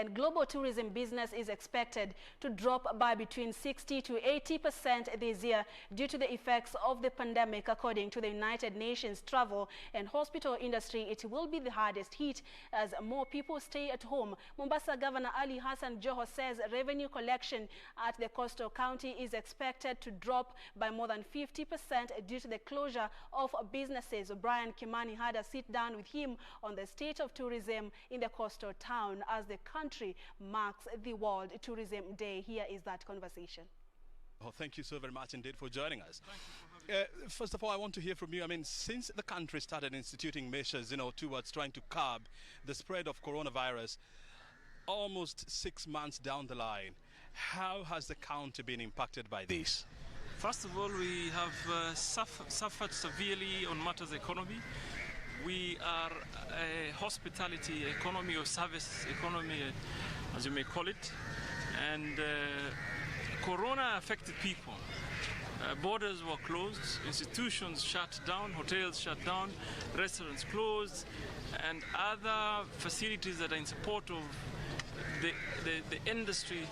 And global tourism business is expected to drop by between 60 to 80% this year due to the effects of the pandemic. According to the United Nations Travel and Hospital Industry, it will be the hardest hit as more people stay at home. Mombasa Governor Ali Hassan Joho says revenue collection at the coastal county is expected to drop by more than 50% due to the closure of businesses. Brian Kimani had a sit down with him on the state of tourism in the coastal town as the country marks the World Tourism Day. Here is that conversation. Oh, thank you so very much indeed for joining us. First of all, I want to hear from you. I mean, since the country started instituting measures, towards trying to curb the spread of coronavirus, almost 6 months down the line, how has the county been impacted by this? First of all, we have suffered severely on matters economy. We are a hospitality economy or service economy, as you may call it, and Corona affected people. Borders were closed, institutions shut down, hotels shut down, restaurants closed, and other facilities that are in support of the industry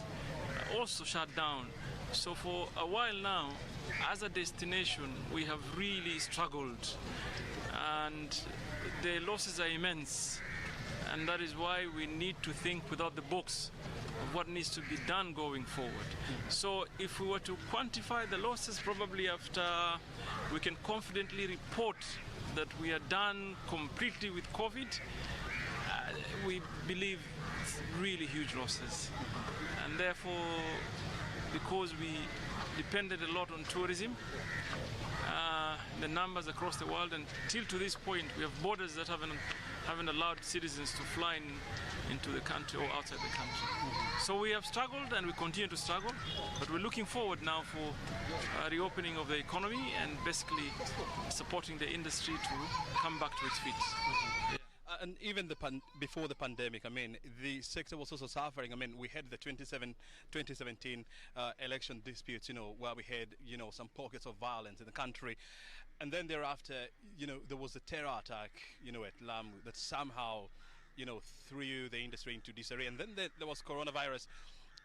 also shut down. So for a while now, as a destination, we have really struggled, and the losses are immense, and that is why we need to think without the box of what needs to be done going forward. So if we were to quantify the losses, probably after we can confidently report that we are done completely with COVID, we believe it's really huge losses. And therefore, because we depended a lot on tourism, the numbers across the world, and till to this point we have borders that haven't allowed citizens to fly into the country or outside the country. So we have struggled and we continue to struggle, but we're looking forward now for reopening of the economy and basically supporting the industry to come back to its feet. And even before the pandemic, I mean, the sector was also suffering. I mean, we had the 2017 election disputes, where we had, some pockets of violence in the country. And then thereafter, there was a terror attack, at Lamu that somehow, threw the industry into disarray. And then there was coronavirus.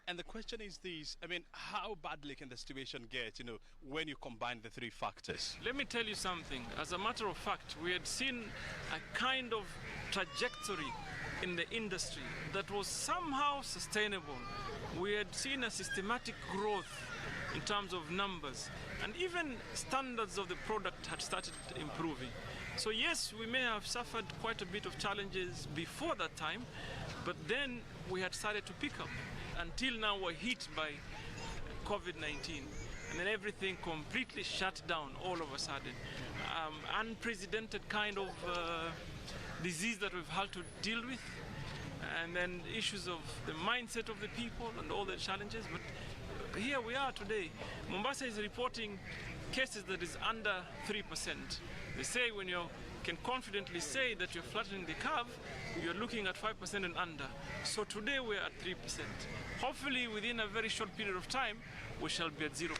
And the question is this, I mean, how badly can the situation get, when you combine the three factors? Let me tell you something. As a matter of fact, we had seen a kind of trajectory in the industry that was somehow sustainable. We had seen a systematic growth in terms of numbers, and even standards of the product had started improving. So yes, we may have suffered quite a bit of challenges before that time, but then we had started to pick up. Until now, we're hit by COVID-19, and then everything completely shut down all of a sudden. Unprecedented kind of disease that we've had to deal with, and then issues of the mindset of the people and all the challenges. But here we are today. Mombasa is reporting cases that is under 3%. They say when you can confidently say that you're flattening the curve, you're looking at 5% and under. So today we're at 3%. Hopefully within a very short period of time, we shall be at 0%.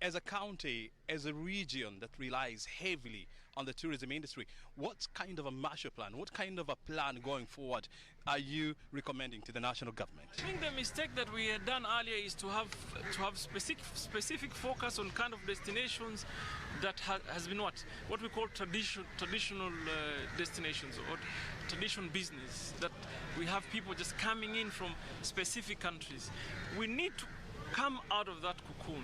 As a county, as a region that relies heavily on the tourism industry, what kind of a Marshall Plan, what kind of a plan going forward are you recommending to the national government? I think the mistake that we had done earlier is to have specific focus on kind of destinations that has been what we call traditional destinations or traditional business, that we have people just coming in from specific countries. We need to come out of that cocoon,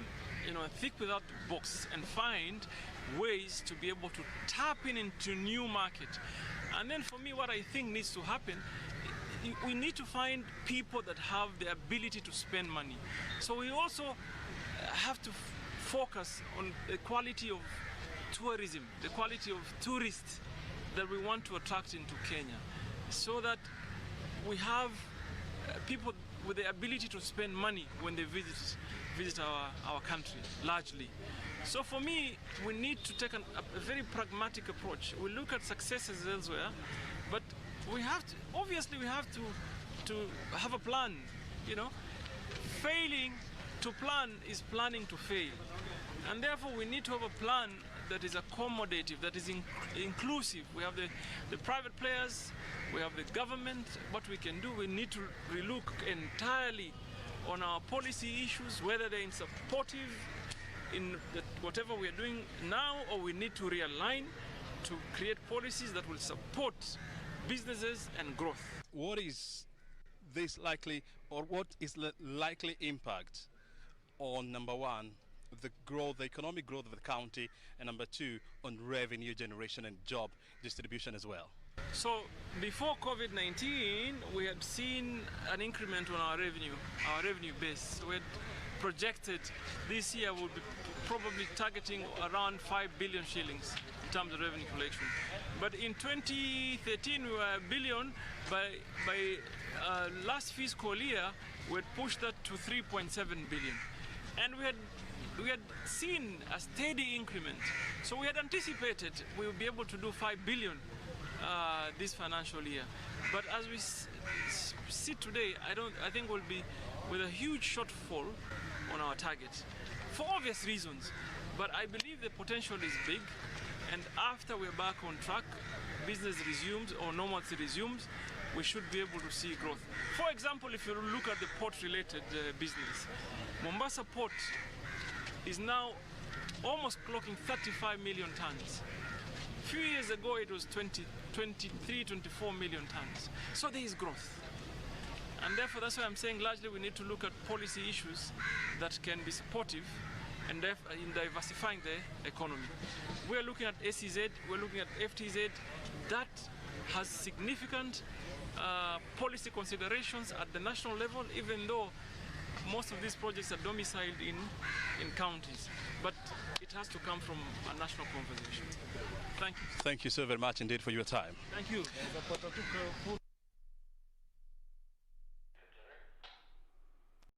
think without the box and find ways to be able to tap into new market. And then for me, what I think needs to happen, we need to find people that have the ability to spend money. So we also have to focus on the quality of tourism, the quality of tourists that we want to attract into Kenya, so that we have people with the ability to spend money when they visit our country, largely. So for me, we need to take a very pragmatic approach. We look at successes elsewhere, but we have to have a plan. Failing to plan is planning to fail. And therefore we need to have a plan that is accommodative, that is inclusive. We have the private players, we have the government. What we can do, we need to relook entirely on our policy issues, whether they're supportive in whatever we are doing now, or we need to realign to create policies that will support businesses and growth. What is this likely, or what is the likely impact on, number one, the growth, the economic growth of the county, and number two, on revenue generation and job distribution as well? So before COVID-19, we had seen an increment on our revenue base. We had projected this year we'll be probably targeting around 5 billion shillings in terms of revenue collection. But in 2013 we were $1 billion. By last fiscal year we had pushed that to 3.7 billion, and we had seen a steady increment. So we had anticipated we would be able to do 5 billion this financial year. But as we sit today, I think we'll be with a huge shortfall on our target for obvious reasons. But I believe the potential is big, and after we're back on track, business resumes or normalcy resumes, we should be able to see growth. For example, if you look at the port-related business, Mombasa Port is now almost clocking 35 million tons. A few years ago it was 23, 24 million tons. So there is growth. And therefore that's why I'm saying largely we need to look at policy issues that can be supportive and in diversifying the economy. We're looking at SEZ, we're looking at FTZ. That has significant policy considerations at the national level, even though most of these projects are domiciled in counties. But it has to come from a national conversation. Thank you. Thank you so very much indeed for your time. Thank you.